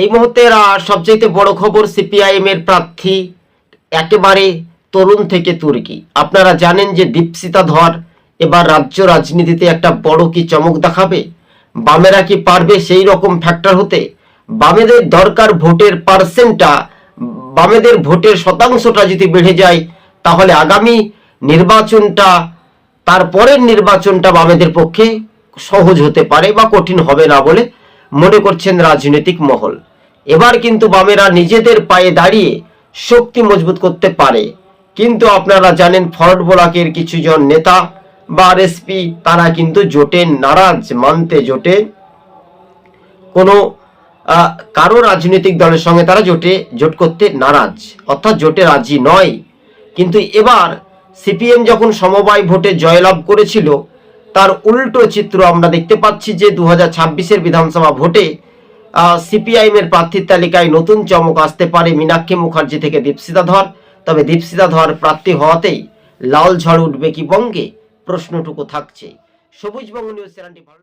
এই মুহূর্তের সবচেয়ে বড় খবর, সিপিআইএম এর প্রার্থী একেবারে তরুণ থেকে তুর্কি। আপনারা জানেন যে দীপশিতা ধর এবার রাজ্য রাজনীতিতে একটা বড় কি চমক দেখাবে। বামেরা কি পারবে সেই রকম ফ্যাক্টর হতে? বামেদের দরকার ভোটের পার্সেন্টটা, বামেদের ভোটের শতাংশটা যদি বেড়ে যায় তাহলে আগামী নির্বাচনটা, তারপরের নির্বাচনটা বামেদের পক্ষে সহজ হতে পারে বা কঠিন হবে না বলে মনে করছেন রাজনৈতিক মহল। এবার কিন্তু বামেরা নিজেদের পায়ে দাঁড়িয়ে শক্তি মজবুত করতে পারে। কিন্তু আপনারা জানেন ফরওয়ার্ড ব্লকের কিছুজন নেতা বা আরএসপি তারা কিন্তু জোটে নারাজ, মানতে জোটে কোনো কারো রাজনৈতিক দলের সঙ্গে তারা জোট করতে নারাজ, অর্থাৎ জোটে রাজি নয়। কিন্তু এবার সিপিএম যখন সমবায় ভোটে জয়লাভ করেছিল তার উল্টো চিত্র আমরা দেখতে পাচ্ছি যে 2026-এর বিধানসভা ভোটে সিপিআইএম এর প্রার্থীর তালিকায় নতুন চমক আসতে পারে মীনাক্ষী মুখার্জি থেকে দীপশিতা ধর। তবে দীপশিতা ধর প্রার্থী হওয়াতেই লাল ঝড় উঠবে কি বঙ্গে, প্রশ্নটুকু থাকছে। সবুজবঙ্গ নিউজ চ্যানেলটি ভালো